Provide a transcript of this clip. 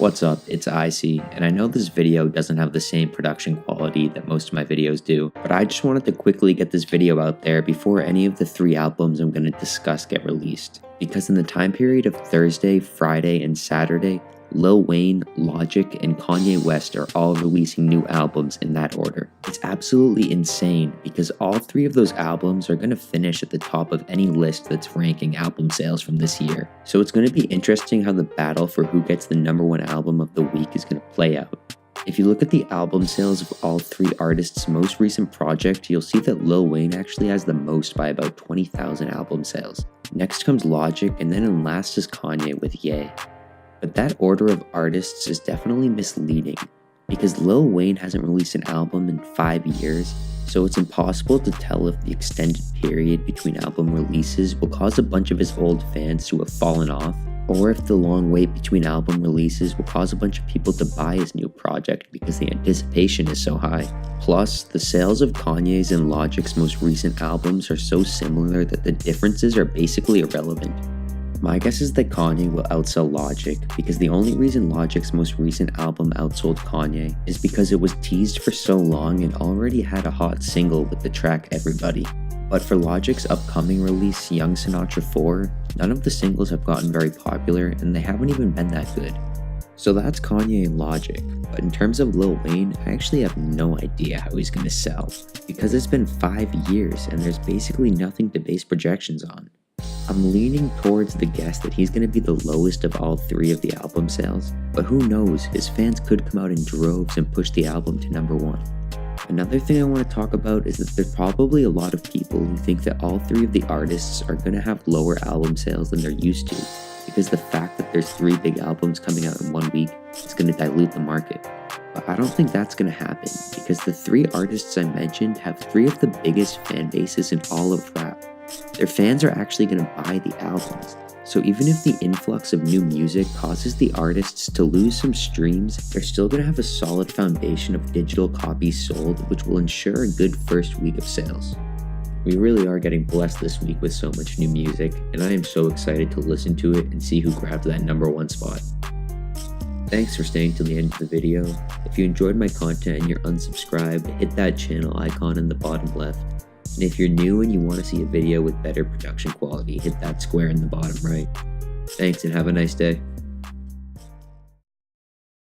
What's up, it's Icy, and I know this video doesn't have the same production quality that most of my videos do, but I just wanted to quickly get this video out there before any of the 3 albums I'm going to discuss get released. Because in the time period of Thursday, Friday, and Saturday, Lil Wayne, Logic, and Kanye West are all releasing new albums in that order. It's absolutely insane because all 3 of those albums are going to finish at the top of any list that's ranking album sales from this year. So it's going to be interesting how the battle for who gets the #1 album of the week is going to play out. If you look at the album sales of all 3 artists' most recent project, you'll see that Lil Wayne actually has the most by about 20,000 album sales. Next comes Logic, and then in last is Kanye with Ye. But that order of artists is definitely misleading, because Lil Wayne hasn't released an album in 5 years, so it's impossible to tell if the extended period between album releases will cause a bunch of his old fans to have fallen off, or if the long wait between album releases will cause a bunch of people to buy his new project because the anticipation is so high. Plus, the sales of Kanye's and Logic's most recent albums are so similar that the differences are basically irrelevant. My guess is that Kanye will outsell Logic, because the only reason Logic's most recent album outsold Kanye is because it was teased for so long and already had a hot single with the track Everybody. But for Logic's upcoming release, Young Sinatra 4, none of the singles have gotten very popular and they haven't even been that good. So that's Kanye and Logic, but in terms of Lil Wayne, I actually have no idea how he's gonna sell, because it's been 5 years and there's basically nothing to base projections on. I'm leaning towards the guess that he's going to be the lowest of all 3 of the album sales, but who knows, his fans could come out in droves and push the album to #1. Another thing I want to talk about is that there's probably a lot of people who think that all 3 of the artists are going to have lower album sales than they're used to, because the fact that there's 3 big albums coming out in 1 week is going to dilute the market. But I don't think that's going to happen, because the 3 artists I mentioned have 3 of the biggest fan bases in all of rap. Their fans are actually going to buy the albums, so even if the influx of new music causes the artists to lose some streams, they're still going to have a solid foundation of digital copies sold, which will ensure a good first week of sales. We really are getting blessed this week with so much new music, and I am so excited to listen to it and see who grabs that #1 spot. Thanks for staying till the end of the video. If you enjoyed my content and you're unsubscribed, hit that channel icon in the bottom left. And if you're new and you want to see a video with better production quality, hit that square in the bottom right. Thanks and have a nice day.